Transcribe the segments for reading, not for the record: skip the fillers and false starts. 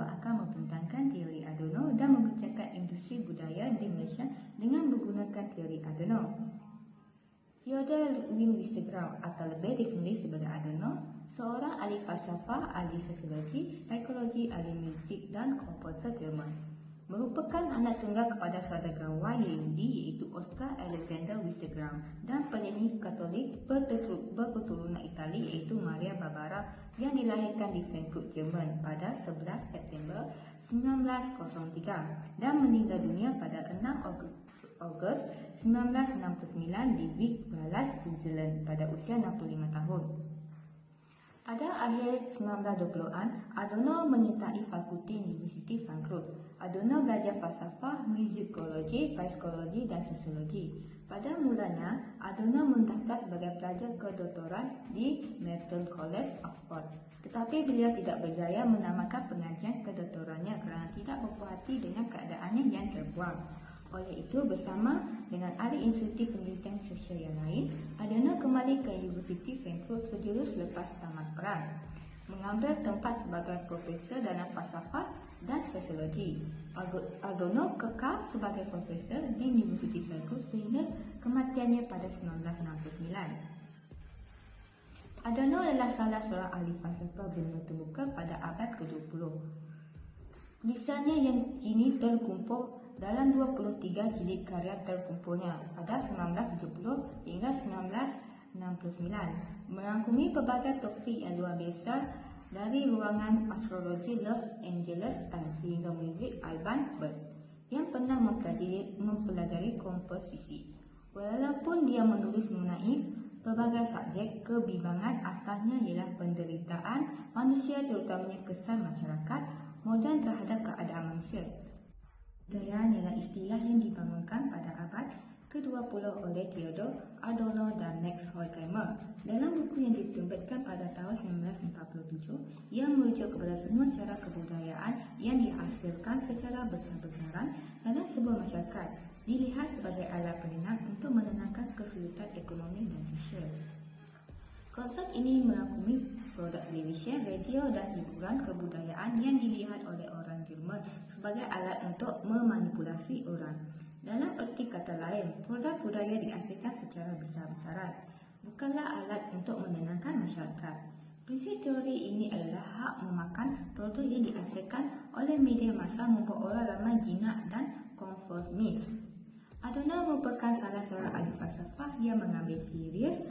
akan membentangkan teori Adorno dan membincangkan industri budaya di Malaysia dengan menggunakan teori Adorno. Theodor Wiersegger atau lebih dikenali sebagai Adorno, seorang ahli falsafah, ahli sosiologi, psikologi, ahli muzik dan komposer Jerman. Merupakan anak tunggal kepada saudagar Yahudi iaitu Oscar Alexander Wiersegger dan penyanyi Katolik berketurunan Itali iaitu Maria Barbara yang dilahirkan di Frankfurt, Jerman pada 11 September 1903 dan meninggal dunia pada 6 Ogos 1969 di Wick, Wales, Switzerland pada usia 65 tahun. Pada akhir 1920-an, Adorno menyertai fakulti Universiti Frankfurt. Adorno belajar falsafah, muzikologi, psikologi dan sosiologi. Pada mulanya, Adorno mendaftar sebagai pelajar kedoktoran di Merton College, Oxford. Tetapi beliau tidak berjaya menamakan pengajian kedoktorannya kerana tidak berpuas hati dengan keadaannya yang terbuang. Oleh itu, bersama dengan ahli institusi pendidikan sosial yang lain, Adorno kembali ke Universiti Frankfurt sejurus lepas tamat perang, mengambil tempat sebagai profesor dalam falsafah dan sosiologi. Adorno kekal sebagai profesor di Universiti Frankfurt sehingga kematiannya pada 1969. Adorno adalah salah seorang ahli falsafah dunia terbuka pada abad ke-20. Tulisannya yang kini terkumpul dalam 23 jilid karya terkumpulnya pada 1970 hingga 1969, merangkumi pelbagai topik yang luar biasa dari ruangan astrologi Los Angeles Times hingga muzik Alban Berg yang pernah mempelajari komposisi. Walaupun dia menulis mengenai pelbagai subjek, kebimbangan asalnya ialah penderitaan manusia, terutamanya kesan masyarakat moden terhadap keadaan manusia. Budaya ialah istilah yang dibangunkan pada abad ke-20 oleh Theodor Adorno dan Max Horkheimer dalam buku yang diterbitkan pada tahun 1947 yang merujuk kepada semua cara kebudayaan yang dihasilkan secara besar-besaran dalam sebuah masyarakat dilihat sebagai alat penenang untuk menenangkan kesulitan ekonomi dan sosial. Konsep ini merangkumi produk televisyen, radio dan hiburan kebudayaan yang dilihat oleh orang Jerman sebagai alat untuk memanipulasi orang. Dalam erti kata lain, produk budaya dihasilkan secara besar-besaran, bukanlah alat untuk menenangkan masyarakat. Prinsip teori ini adalah hak memakan produk yang dihasilkan oleh media massa membuat orang ramai jinak dan konformis. Adorno merupakan salah seorang ahli falsafah yang mengambil serius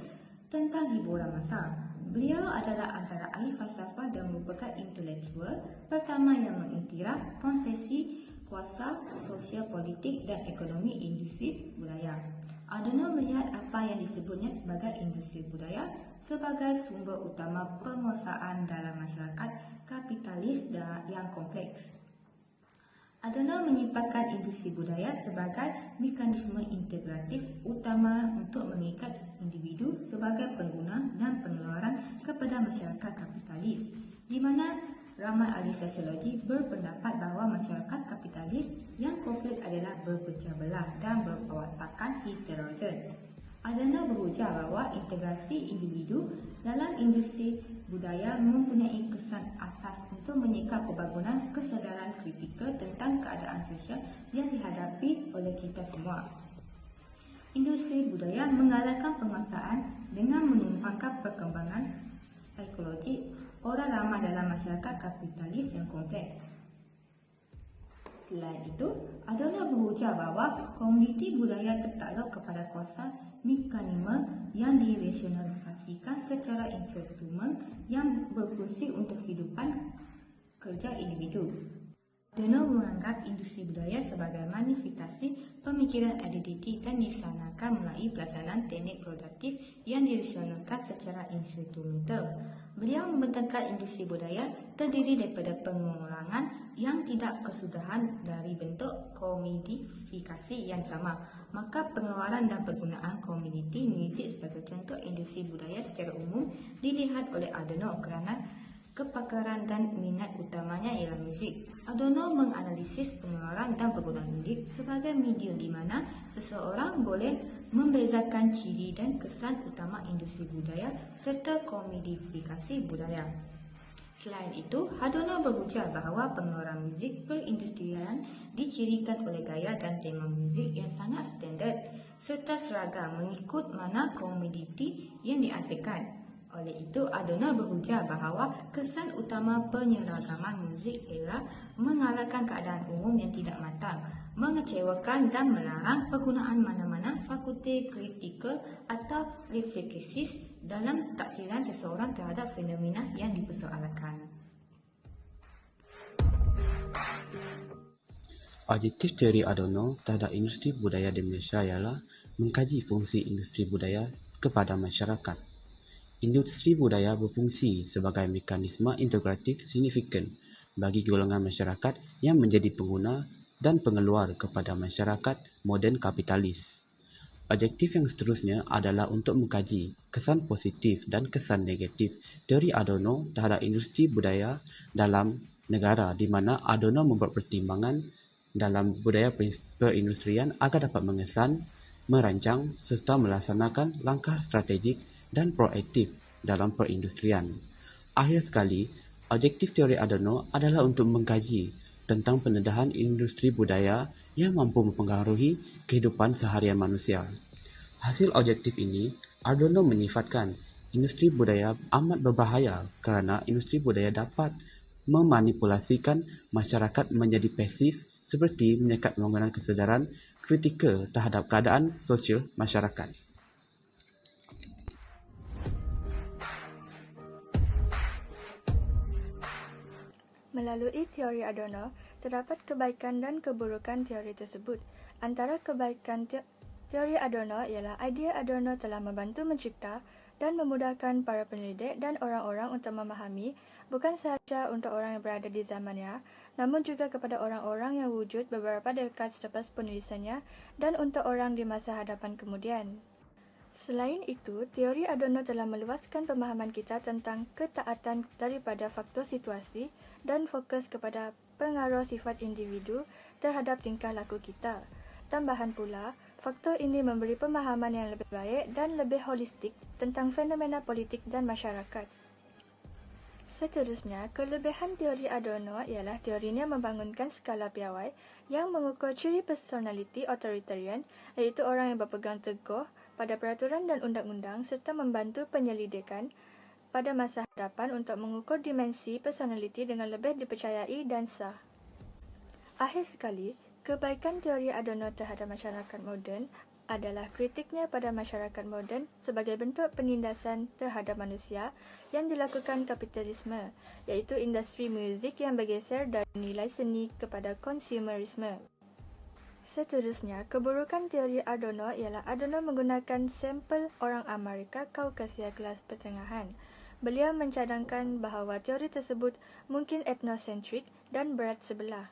tentang hiburan massa. Beliau adalah antara ahli falsafah dan merupakan intelektual pertama yang mengiktiraf konsesi kuasa sosial, politik dan ekonomi industri budaya. Adorno melihat apa yang disebutnya sebagai industri budaya sebagai sumber utama penguasaan dalam masyarakat kapitalis yang kompleks. Adorno menyifatkan industri budaya sebagai mekanisme integratif utama untuk mengikat individu sebagai pengguna dan pengeluaran kepada masyarakat kapitalis, di mana ramai ahli sosiologi berpendapat bahawa masyarakat kapitalis yang kompleks adalah berpecah belah dan berwawakan heterogen. Adorno berujar bahawa integrasi individu dalam industri budaya mempunyai kesan asas untuk menyikap pembangunan kesedaran kritikal tentang keadaan sosial yang dihadapi oleh kita semua. Industri budaya menggalakkan penguasaan dengan menumpangkan perkembangan psikologi orang ramai dalam masyarakat kapitalis yang kompleks. Selain itu, Adorno berujar bahawa komuniti budaya tertakluk kepada kuasa mekanisme yang dirasionalisasikan secara instrumen yang berfungsi untuk kehidupan kerja individu. Adorno menganggap industri budaya sebagai manifestasi pemikiran identiti dan dilaksanakan melalui pelaksanaan teknik produktif yang dirasionalkan secara instrumental. Beliau membentangkan industri budaya terdiri daripada pengulangan yang tidak kesudahan dari bentuk komodifikasi yang sama. Maka pengeluaran dan penggunaan komoditi muzik sebagai contoh industri budaya secara umum dilihat oleh Adorno kerana kepakaran dan minat utamanya ialah muzik. Adorno menganalisis pengeluaran dan penggunaan muzik sebagai medium di mana seseorang boleh membezakan ciri dan kesan utama industri budaya serta komodifikasi budaya. Selain itu, Adorno berujar bahawa pengeluaran muzik perindustrian dicirikan oleh gaya dan tema muzik yang sangat standard serta seragam mengikut mana komoditi yang dihasilkan. Oleh itu, Adorno berujar bahawa kesan utama penyeragaman muzik ialah mengalahkan keadaan umum yang tidak matang, mengecewakan dan melarang penggunaan mana-mana fakulti kritikal atau refleksis dalam taksiran seseorang terhadap fenomena yang dipersoalkan. Objektif teori Adorno terhadap industri budaya di Malaysia ialah mengkaji fungsi industri budaya kepada masyarakat. Industri budaya berfungsi sebagai mekanisme integratif signifikan bagi golongan masyarakat yang menjadi pengguna dan pengeluar kepada masyarakat moden kapitalis. Objektif yang seterusnya adalah untuk mengkaji kesan positif dan kesan negatif teori Adorno terhadap industri budaya dalam negara di mana Adorno membuat pertimbangan dalam budaya perindustrian agar dapat mengesan, merancang serta melaksanakan langkah strategik dan proaktif dalam perindustrian. Akhir sekali, objektif teori Adorno adalah untuk mengkaji tentang pendedahan industri budaya yang mampu mempengaruhi kehidupan seharian manusia. Hasil objektif ini, Adorno menyifatkan industri budaya amat berbahaya kerana industri budaya dapat memanipulasikan masyarakat menjadi pasif seperti menyekat pembangunan kesedaran kritikal terhadap keadaan sosial masyarakat. Melalui teori Adorno, terdapat kebaikan dan keburukan teori tersebut. Antara kebaikan teori Adorno ialah idea Adorno telah membantu mencipta dan memudahkan para penyelidik dan orang-orang untuk memahami bukan sahaja untuk orang yang berada di zamannya, namun juga kepada orang-orang yang wujud beberapa dekad selepas penulisannya dan untuk orang di masa hadapan kemudian. Selain itu, teori Adorno telah meluaskan pemahaman kita tentang ketaatan daripada faktor situasi dan fokus kepada pengaruh sifat individu terhadap tingkah laku kita. Tambahan pula, faktor ini memberi pemahaman yang lebih baik dan lebih holistik tentang fenomena politik dan masyarakat. Seterusnya, kelebihan teori Adorno ialah teorinya membangunkan skala piawai yang mengukur ciri personaliti authoritarian, iaitu orang yang berpegang teguh pada peraturan dan undang-undang serta membantu penyelidikan pada masa hadapan untuk mengukur dimensi personaliti dengan lebih dipercayai dan sah. Akhir sekali, kebaikan teori Adorno terhadap masyarakat moden adalah kritiknya pada masyarakat moden sebagai bentuk penindasan terhadap manusia yang dilakukan kapitalisme, iaitu industri muzik yang bergeser dari nilai seni kepada konsumerisme. Seterusnya, keburukan teori Adorno ialah Adorno menggunakan sampel orang Amerika Kaukasia kelas pertengahan. Beliau mencadangkan bahawa teori tersebut mungkin etnosentrik dan berat sebelah.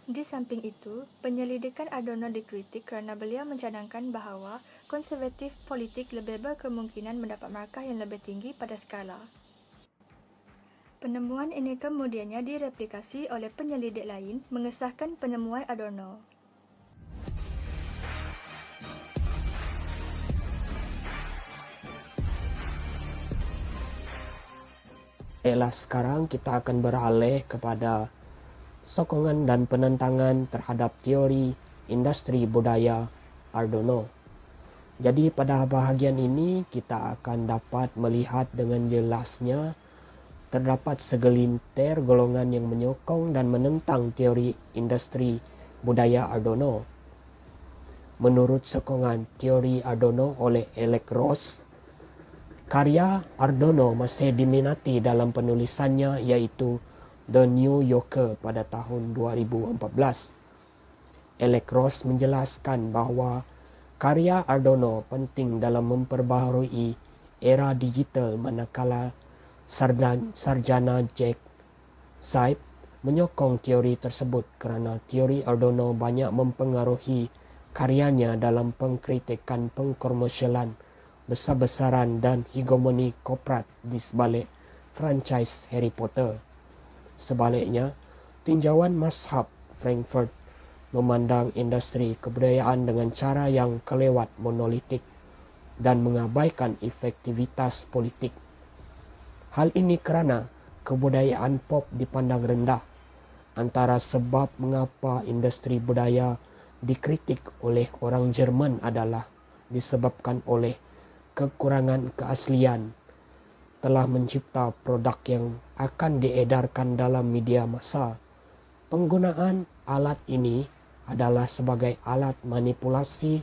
Di samping itu, penyelidikan Adorno dikritik kerana beliau mencadangkan bahawa konservatif politik lebih berkemungkinan mendapat markah yang lebih tinggi pada skala. Penemuan ini kemudiannya direplikasi oleh penyelidik lain mengesahkan penemuan Adorno. Baiklah, sekarang kita akan beralih kepada sokongan dan penentangan terhadap teori industri budaya Adorno. Jadi pada bahagian ini kita akan dapat melihat dengan jelasnya terdapat segelintir golongan yang menyokong dan menentang teori industri budaya Adorno. Menurut sokongan teori Adorno oleh Alex Ross, karya Adorno masih diminati dalam penulisannya iaitu The New Yorker pada tahun 2014. Alex Ross menjelaskan bahawa karya Adorno penting dalam memperbaharui era digital manakala sarjana Jack Saib menyokong teori tersebut kerana teori Adorno banyak mempengaruhi karyanya dalam pengkritikan pengkomersialan besar-besaran dan hegemoni korporat di sebalik franchise Harry Potter. Sebaliknya, tinjauan mazhab Frankfurt memandang industri kebudayaan dengan cara yang kelewat monolitik dan mengabaikan efektivitas politik. Hal ini kerana kebudayaan pop dipandang rendah. Antara sebab mengapa industri budaya dikritik oleh orang Jerman adalah disebabkan oleh kekurangan keaslian, telah mencipta produk yang akan diedarkan dalam media massa. Penggunaan alat ini adalah sebagai alat manipulasi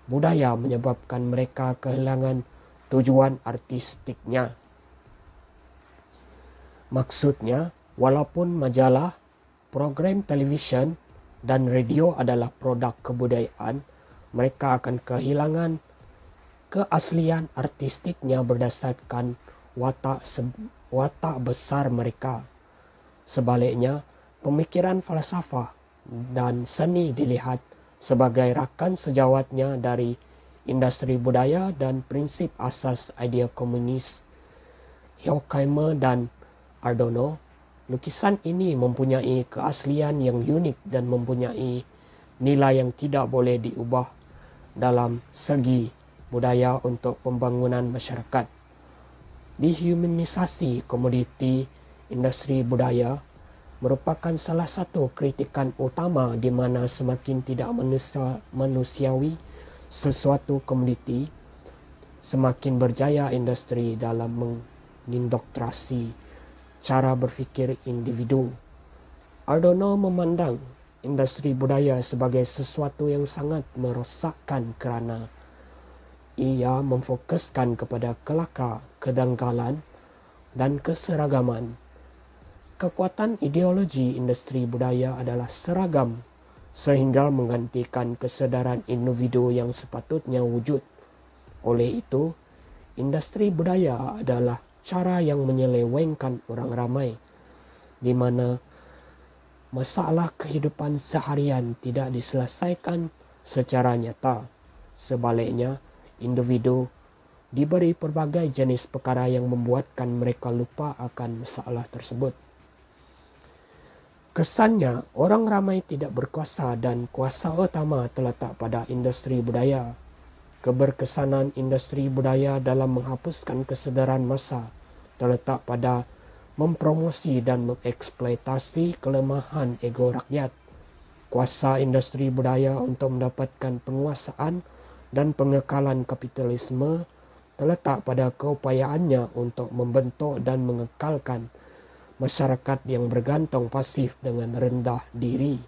budaya menyebabkan mereka kehilangan tujuan artistiknya. Maksudnya, walaupun majalah, program televisyen, dan radio adalah produk kebudayaan, mereka akan kehilangan keaslian artistiknya berdasarkan watak besar mereka. Sebaliknya, pemikiran falsafah dan seni dilihat sebagai rakan sejawatnya dari industri budaya dan prinsip asas idea komunis Horkheimer dan Adorno. Lukisan ini mempunyai keaslian yang unik dan mempunyai nilai yang tidak boleh diubah dalam segi budaya untuk pembangunan masyarakat. Dehumanisasi komoditi industri budaya merupakan salah satu kritikan utama di mana semakin tidak manusiawi sesuatu komoditi, semakin berjaya industri dalam mengindoktrinasi cara berfikir individu. Adorno memandang industri budaya sebagai sesuatu yang sangat merosakkan kerana ia memfokuskan kepada kelakar, kedangkalan dan keseragaman. Kekuatan ideologi industri budaya adalah seragam sehingga menggantikan kesedaran individu yang sepatutnya wujud. Oleh itu, industri budaya adalah cara yang menyelewengkan orang ramai, di mana masalah kehidupan seharian tidak diselesaikan secara nyata. Sebaliknya, individu diberi pelbagai jenis perkara yang membuatkan mereka lupa akan masalah tersebut. Kesannya, orang ramai tidak berkuasa dan kuasa utama terletak pada industri budaya. Keberkesanan industri budaya dalam menghapuskan kesedaran massa terletak pada mempromosi dan mengeksploitasi kelemahan ego rakyat. Kuasa industri budaya untuk mendapatkan penguasaan dan pengekalan kapitalisme terletak pada keupayaannya untuk membentuk dan mengekalkan masyarakat yang bergantung pasif dengan rendah diri.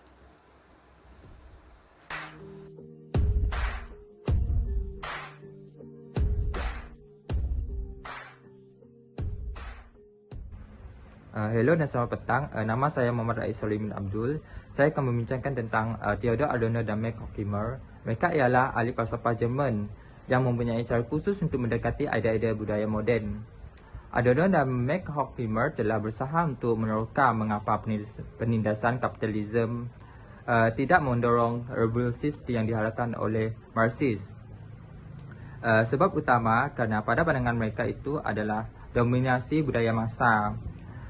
Hello dan selamat petang. Nama saya Muhammad Rais Solimin Abdul. Saya akan membincangkan tentang Theodor Adorno dan Max Horkheimer. Mereka ialah ahli falsafah Jerman yang mempunyai cara khusus untuk mendekati idea-idea budaya moden. Adorno dan Max Horkheimer telah berusaha untuk menerka mengapa penindasan kapitalisme tidak mendorong revolusi seperti yang diharapkan oleh Marxis. Sebab utama kerana pada pandangan mereka itu adalah dominasi budaya massa.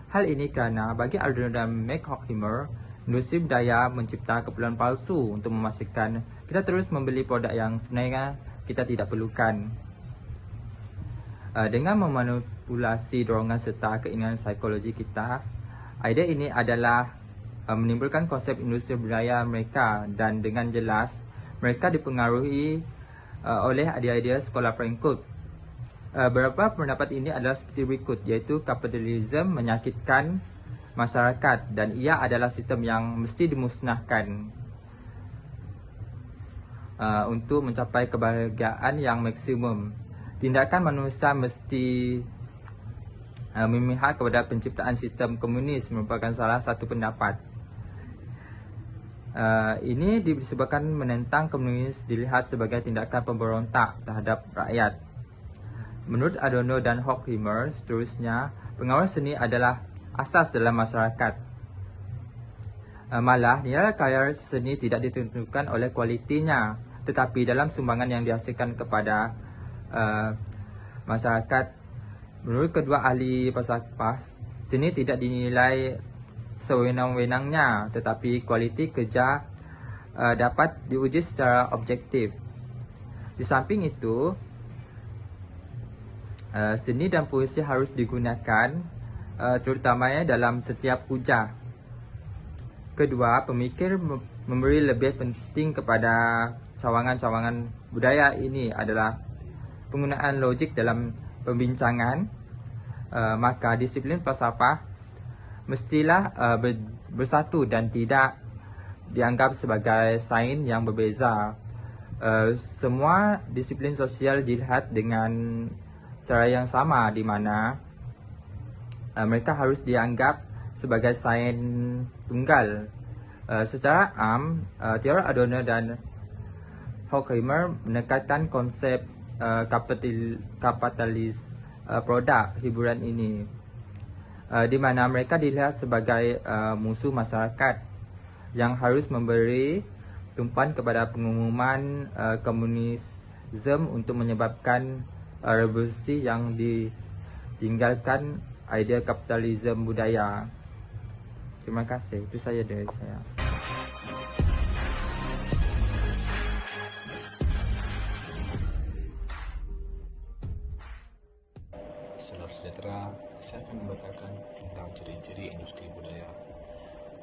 Hal ini kerana bagi Adorno dan Max Horkheimer, industri budaya mencipta keperluan palsu untuk memastikan kita terus membeli produk yang sebenarnya kita tidak perlukan. Dengan memanipulasi dorongan serta keinginan psikologi kita, idea ini adalah menimbulkan konsep industri budaya mereka dan dengan jelas mereka dipengaruhi oleh idea-idea sekolah Frankfurt. Beberapa pendapat ini adalah seperti berikut, iaitu kapitalisme menyakitkan masyarakat dan ia adalah sistem yang mesti dimusnahkan untuk mencapai kebahagiaan yang maksimum. Tindakan manusia mesti memihak kepada penciptaan sistem komunis merupakan salah satu pendapat. Ini disebabkan menentang komunis dilihat sebagai tindakan pemberontak terhadap rakyat. Menurut Adorno dan Horkheimer, seterusnya, pengaruh seni adalah asas dalam masyarakat. Malah, nilai karya seni tidak ditentukan oleh kualitinya, tetapi dalam sumbangan yang dihasilkan kepada masyarakat. Menurut kedua ahli falsafah, seni tidak dinilai sewenang-wenangnya, tetapi kualiti kerja dapat diuji secara objektif. Di samping itu, seni dan puisi harus digunakan terutamanya dalam setiap puja. Kedua, pemikir memberi lebih penting kepada cawangan-cawangan budaya ini adalah penggunaan logik dalam pembincangan. Maka disiplin falsafah mestilah bersatu dan tidak dianggap sebagai sains yang berbeza. Semua disiplin sosial dilihat dengan cara yang sama, di mana mereka harus dianggap sebagai sains tunggal. Secara am, Theodor Adorno dan Horkheimer menekankan konsep kapitalis produk hiburan ini, di mana mereka dilihat sebagai musuh masyarakat yang harus memberi tumpuan kepada pengumuman komunisme untuk menyebabkan revolusi yang ditinggalkan idea kapitalisme budaya. Terima kasih. Itu saja dari saya. Salam sejahtera, saya akan membacakan tentang ciri-ciri industri budaya.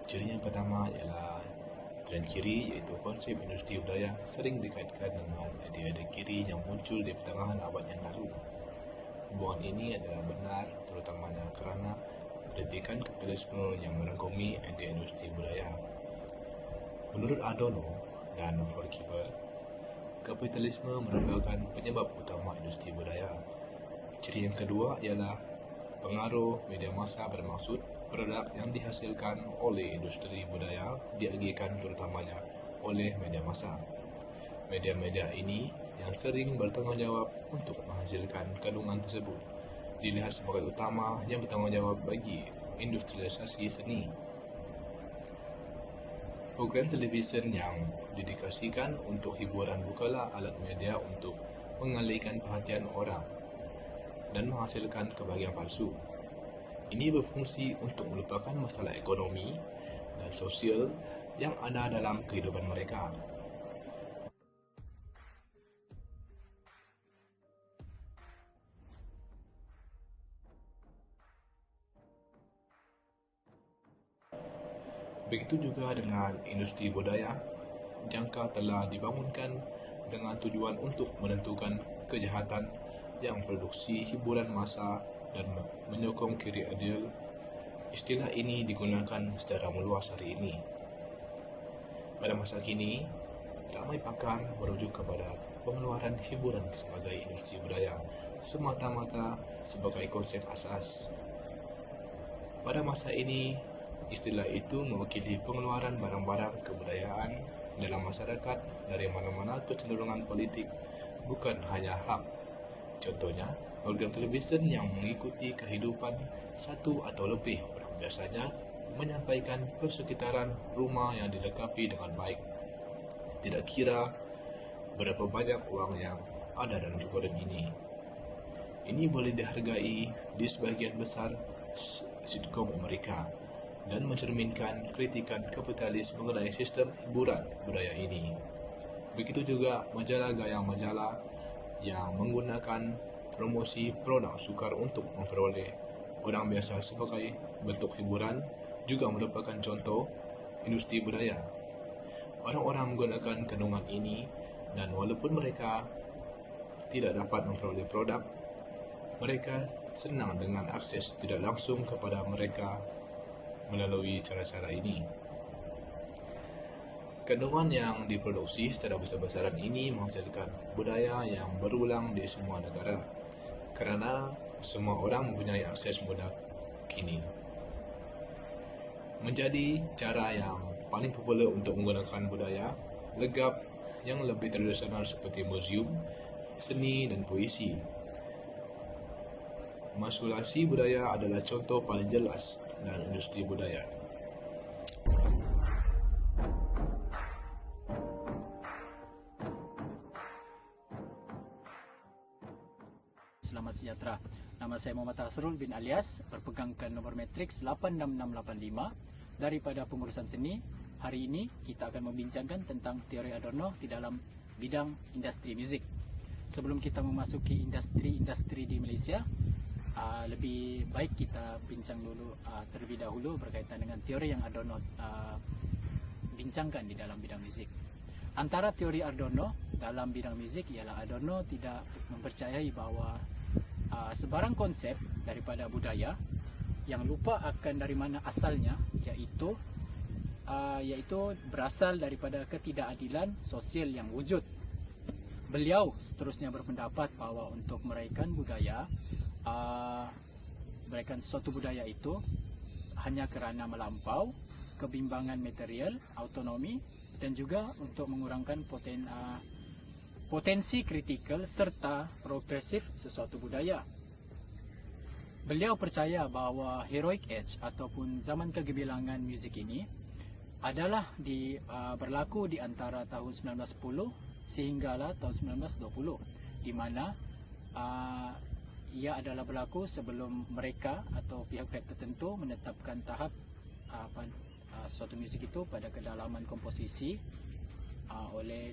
Ciri yang pertama ialah trend kiri, iaitu konsep industri budaya sering dikaitkan dengan idea kiri yang muncul di pertengahan abad yang lalu. Hubungan ini adalah benar terutamanya kerana kritikan kapitalisme yang merangkumi idea industri budaya. Menurut Adorno dan Horkheimer, kapitalisme merupakan penyebab utama industri budaya. Ciri yang kedua ialah pengaruh media massa, bermaksud produk yang dihasilkan oleh industri budaya diagihkan terutamanya oleh media massa. Media-media ini yang sering bertanggungjawab untuk menghasilkan kandungan tersebut dilihat sebagai utama yang bertanggungjawab bagi industrialisasi seni. Program televisyen yang didedikasikan untuk hiburan bukanlah alat media untuk mengalihkan perhatian orang dan menghasilkan kebahagiaan palsu. Ini berfungsi untuk melupakan masalah ekonomi dan sosial yang ada dalam kehidupan mereka. Begitu juga dengan industri budaya, jangka telah dibangunkan dengan tujuan untuk menentukan kejahatan yang produksi hiburan massa dan menyokong kiri ideal. Istilah ini digunakan secara meluas hari ini. Pada masa kini, ramai pakar merujuk kepada pengeluaran hiburan sebagai industri budaya semata-mata sebagai konsep asas. Pada masa ini, istilah itu mewakili pengeluaran barang-barang kebudayaan dalam masyarakat dari mana-mana kecenderungan politik, bukan hanya hak. Contohnya, program televisyen yang mengikuti kehidupan satu atau lebih orang biasanya menyampaikan persekitaran rumah yang dilengkapi dengan baik. Tidak kira berapa banyak uang yang ada dalam program ini. Ini boleh dihargai di sebagian besar sitkom Amerika dan mencerminkan kritikan kapitalis mengenai sistem hiburan budaya ini. Begitu juga majalah gaya majalah yang menggunakan promosi produk sukar untuk memperoleh orang biasa sebagai bentuk hiburan juga merupakan contoh industri budaya. Orang-orang menggunakan kandungan ini dan walaupun mereka tidak dapat memperoleh produk, mereka senang dengan akses tidak langsung kepada mereka melalui cara-cara ini. Kandungan yang diproduksi secara besar-besaran ini menghasilkan budaya yang berulang di semua negara, kerana semua orang mempunyai akses mudah kini. Menjadi cara yang paling popular untuk menggunakan budaya legap yang lebih tradisional seperti museum, seni dan puisi. Masulasi budaya adalah contoh paling jelas dalam industri budaya. Selamat sejahtera. Nama saya Muhammad Asrul bin Alias, berpegangkan nomor matriks 86685 daripada pengurusan seni. Hari ini kita akan membincangkan tentang teori Adorno di dalam bidang industri muzik. Sebelum kita memasuki industri di Malaysia, lebih baik kita bincang dulu terlebih dahulu berkaitan dengan teori yang Adorno bincangkan di dalam bidang muzik. Antara teori Adorno dalam bidang muzik ialah Adorno tidak mempercayai bahawa sebarang konsep daripada budaya yang lupa akan dari mana asalnya, iaitu berasal daripada ketidakadilan sosial yang wujud. Beliau seterusnya berpendapat bahawa untuk meraihkan budaya, meraihkan suatu budaya itu hanya kerana melampau, kebimbangan material, autonomi, dan juga untuk mengurangkan potensi kritikal serta progresif sesuatu budaya. Beliau percaya bahawa heroic age ataupun zaman kegemilangan muzik ini adalah berlaku di antara tahun 1910 sehinggalah tahun 1920, di mana ia adalah berlaku sebelum mereka atau pihak-pihak tertentu menetapkan tahap suatu muzik itu pada kedalaman komposisi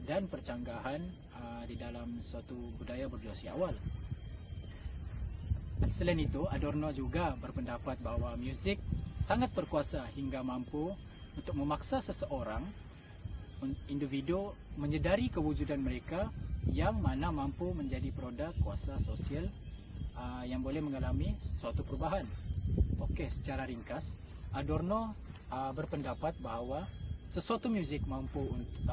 dan percanggahan di dalam suatu budaya berdurasi awal. Selain itu, Adorno juga berpendapat bahawa muzik sangat berkuasa hingga mampu untuk memaksa seseorang, individu, menyedari kewujudan mereka yang mana mampu menjadi produk kuasa sosial yang boleh mengalami suatu perubahan. Okey, secara ringkas, Adorno berpendapat bahawa sesuatu muzik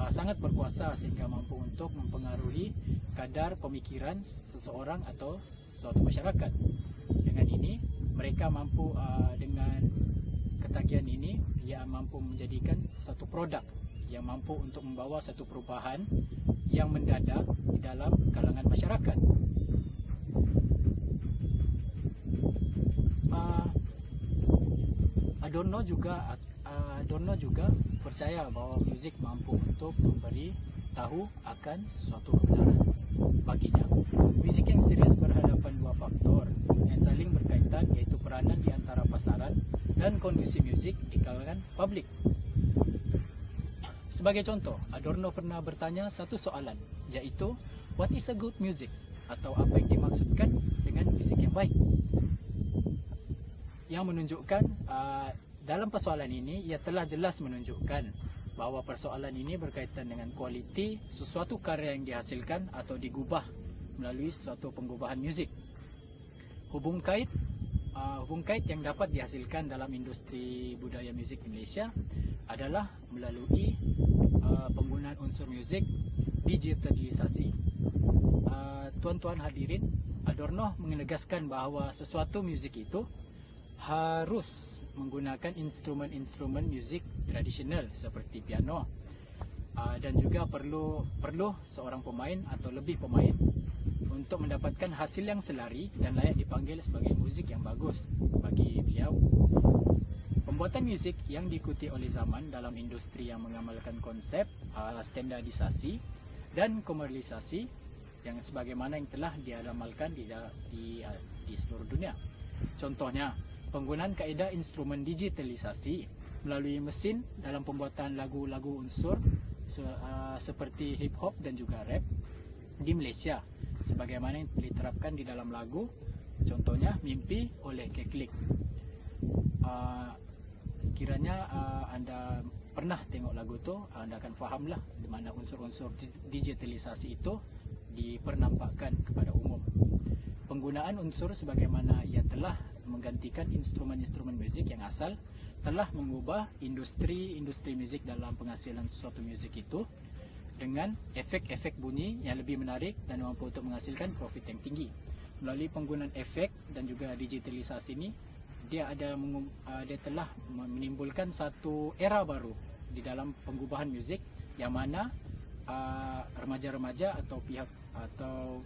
sangat berkuasa sehingga mampu untuk mempengaruhi kadar pemikiran seseorang atau suatu masyarakat. Dengan ini, mereka mampu dengan ketagihan ini, ia mampu menjadikan suatu produk yang mampu untuk membawa satu perubahan yang mendadak di dalam kalangan masyarakat. Adorno juga percaya bahawa muzik mampu untuk memberi tahu akan suatu kebenaran. Baginya, muzik yang serius berhadapan dua faktor yang saling berkaitan, iaitu peranan di antara pasaran dan kondisi muzik di kalangan publik. Sebagai contoh, Adorno pernah bertanya satu soalan, iaitu what is a good music, atau apa yang dimaksudkan dengan muzik yang baik. Yang menunjukkan dalam persoalan ini, ia telah jelas menunjukkan bahawa persoalan ini berkaitan dengan kualiti sesuatu karya yang dihasilkan atau digubah melalui suatu pengubahan muzik. Hubung kait yang dapat dihasilkan dalam industri budaya muzik di Malaysia adalah melalui penggunaan unsur muzik digitalisasi. Tuan-tuan hadirin, Adorno menegaskan bahawa sesuatu muzik itu harus menggunakan instrumen-instrumen muzik tradisional seperti piano, dan juga perlu seorang pemain atau lebih pemain untuk mendapatkan hasil yang selari dan layak dipanggil sebagai muzik yang bagus. Bagi beliau, pembuatan muzik yang diikuti oleh zaman dalam industri yang mengamalkan konsep standardisasi dan komersialisasi yang sebagaimana yang telah diamalkan di seluruh dunia. Contohnya, penggunaan kaedah instrumen digitalisasi melalui mesin dalam pembuatan lagu-lagu unsur seperti hip hop dan juga rap di Malaysia, sebagaimana yang diterapkan di dalam lagu, contohnya Mimpi oleh Keklik. Sekiranya anda pernah tengok lagu tu, anda akan fahamlah di mana unsur-unsur digitalisasi itu dipernampakkan kepada umum. Penggunaan unsur sebagaimana ia telah menggantikan instrumen-instrumen muzik yang asal telah mengubah industri muzik dalam penghasilan sesuatu muzik itu dengan efek-efek bunyi yang lebih menarik dan mampu untuk menghasilkan profit yang tinggi. Melalui penggunaan efek dan juga digitalisasi ini, dia telah menimbulkan satu era baru di dalam pengubahan muzik yang mana remaja-remaja atau pihak atau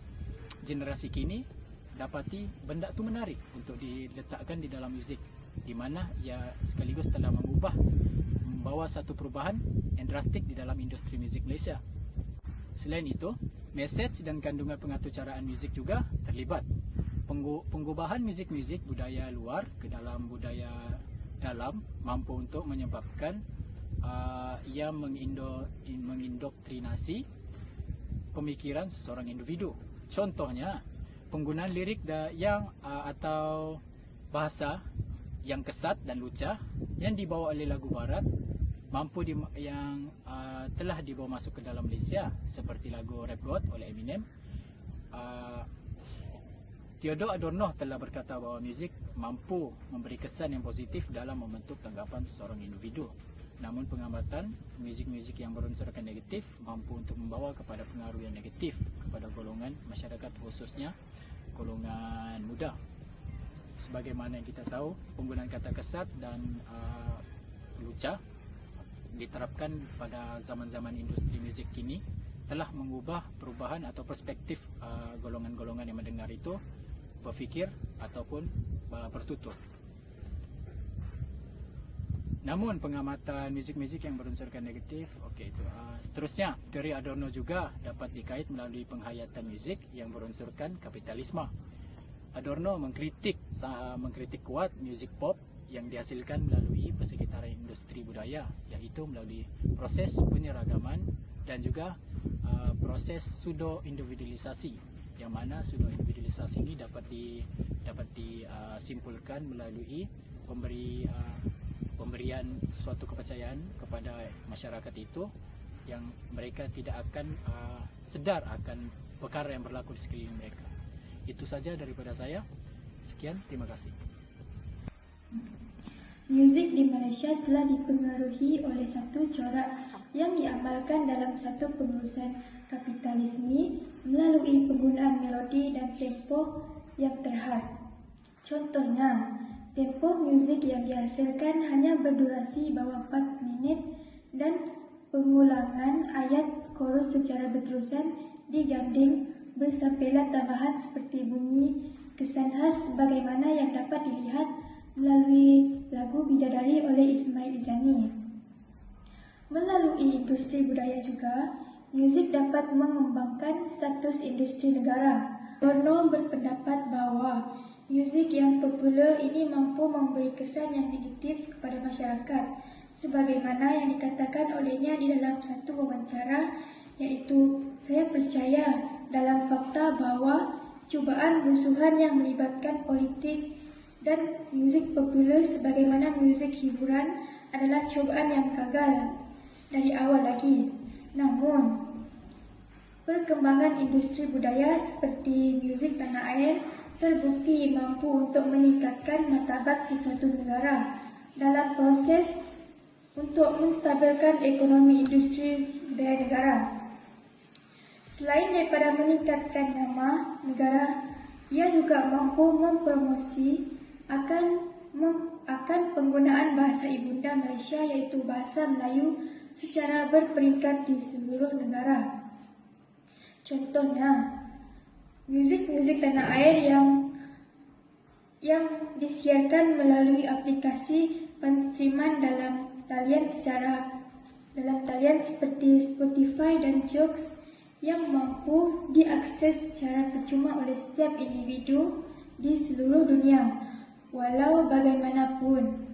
generasi kini dapati benda tu menarik untuk diletakkan di dalam muzik, di mana ia sekaligus telah membawa satu perubahan yang drastik di dalam industri muzik Malaysia. Selain itu, mesej dan kandungan pengaturcaraan muzik juga terlibat. Pengubahan muzik-muzik budaya luar ke dalam budaya dalam mampu untuk menyebabkan ia mengindoktrinasi pemikiran seseorang individu. Contohnya, penggunaan lirik atau bahasa yang kesat dan lucah yang dibawa oleh lagu barat telah dibawa masuk ke dalam Malaysia, seperti lagu Rap God oleh Eminem. Theodore Adorno telah berkata bahawa muzik mampu memberi kesan yang positif dalam membentuk tanggapan seseorang individu. Namun pengamatan muzik-muzik yang berunsurkan negatif mampu untuk membawa kepada pengaruh yang negatif kepada golongan masyarakat, khususnya golongan muda. Sebagaimana yang kita tahu, penggunaan kata kesat dan lucah diterapkan pada zaman-zaman industri muzik kini telah mengubah perubahan atau perspektif golongan-golongan yang mendengar itu berfikir ataupun bertutur. Namun pengamatan muzik-muzik yang berunsurkan negatif, seterusnya, teori Adorno juga dapat dikait melalui penghayatan muzik yang berunsurkan kapitalisme. Adorno mengkritik kuat muzik pop yang dihasilkan melalui persekitaran industri budaya, iaitu melalui proses penyeragaman dan juga proses pseudo-individualisasi, yang mana pseudo-individualisasi ini dapat disimpulkan melalui pemberian suatu kepercayaan kepada masyarakat itu yang mereka tidak akan sedar akan perkara yang berlaku di sekeliling mereka. Itu saja daripada saya. Sekian, terima kasih. Muzik di Malaysia telah dipengaruhi oleh satu corak yang diamalkan dalam satu pengurusan kapitalisme melalui penggunaan melodi dan tempo yang terhad. Contohnya, tempo muzik yang dihasilkan hanya berdurasi bawah 4 minit dan pengulangan ayat chorus secara berterusan diganding bersampelan tambahan seperti bunyi kesan khas sebagaimana yang dapat dilihat melalui lagu Bidadari oleh Ismail Izani. Melalui industri budaya juga, muzik dapat mengembangkan status industri negara. Adorno berpendapat bahawa muzik yang popular ini mampu memberi kesan yang negatif kepada masyarakat, sebagaimana yang dikatakan olehnya di dalam satu wawancara, iaitu, "Saya percaya dalam fakta bahawa cubaan rusuhan yang melibatkan politik dan muzik popular sebagaimana muzik hiburan adalah cubaan yang gagal dari awal lagi. Namun, perkembangan industri budaya seperti muzik tanah air terbukti mampu untuk meningkatkan martabat sesuatu negara dalam proses untuk menstabilkan ekonomi industri budaya negara. Selain daripada meningkatkan nama negara, ia juga mampu mempromosi akan penggunaan bahasa ibunda Malaysia, iaitu bahasa Melayu, secara berperingkat di seluruh negara. Contohnya, muzik-muzik tanah air yang disiarkan melalui aplikasi penstreaman dalam talian seperti Spotify dan Joox yang mampu diakses secara percuma oleh setiap individu di seluruh dunia. Walau bagaimanapun,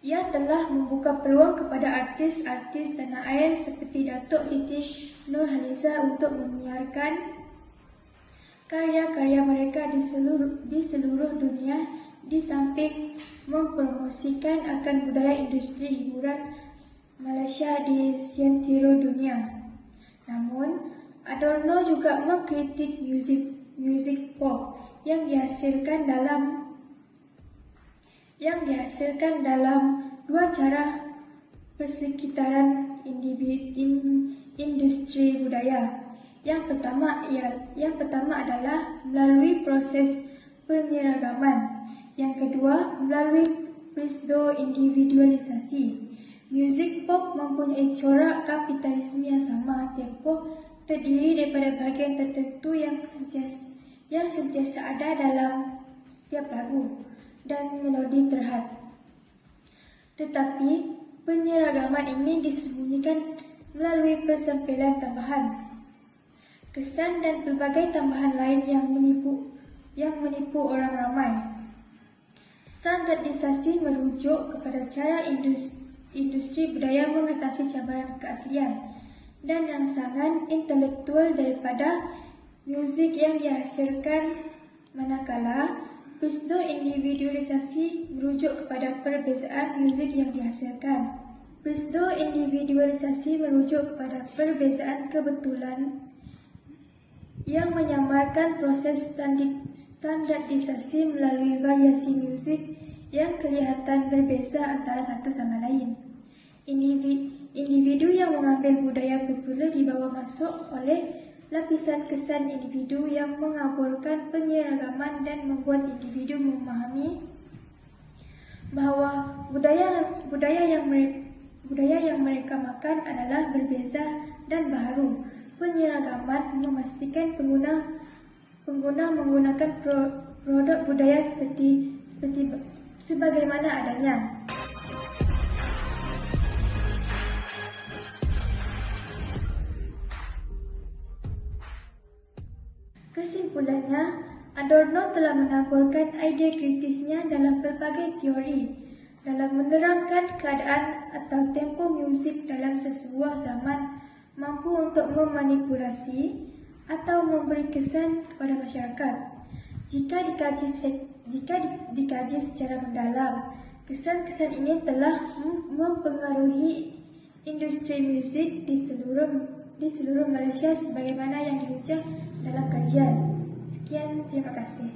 ia telah membuka peluang kepada artis-artis tanah air seperti Datuk Siti Nurhaliza untuk menyiarkan karya-karya mereka di seluruh dunia, di samping mempromosikan akan budaya industri hiburan Malaysia di seantero dunia. Namun, Adorno juga mengkritik muzik pop yang dihasilkan dalam dua cara persekitaran industri budaya. Yang pertama adalah melalui proses penyeragaman. Yang kedua, melalui pseudo-individualisasi. Muzik pop mempunyai corak kapitalisme yang sama. Tempo terdiri daripada bahagian tertentu yang sentiasa ada dalam setiap lagu dan melodi terhad. Tetapi penyeragaman ini disembunyikan melalui persampelan tambahan, kesan dan pelbagai tambahan lain yang menipu orang ramai. Standardisasi merujuk kepada cara industri budaya mengatasi cabaran keaslian dan rangsangan intelektual daripada musik yang dihasilkan, manakala pseudo-individualisasi merujuk kepada perbezaan musik yang dihasilkan. Pseudo-individualisasi merujuk kepada perbezaan kebetulan yang menyamarkan proses standarisasi melalui variasi musik yang kelihatan berbeza antara satu sama lain. Individu yang mengambil budaya populer dibawa masuk oleh lapisan kesan individu yang mengaburkan penyeragaman dan membuat individu memahami bahwa budaya yang mereka makan adalah berbeza dan baru. Penyeragaman memastikan pengguna menggunakan produk budaya sebagaimana adanya. Kesimpulannya, Adorno telah menaburkan ide kritisnya dalam berbagai teori dalam menerangkan keadaan atau tempo musik dalam sebuah zaman mampu untuk memanipulasi atau memberi kesan kepada masyarakat. Jika dikaji secara mendalam, kesan-kesan ini telah mempengaruhi industri musik di seluruh Malaysia sebagaimana yang diucap dalam kajian. Sekian, terima kasih.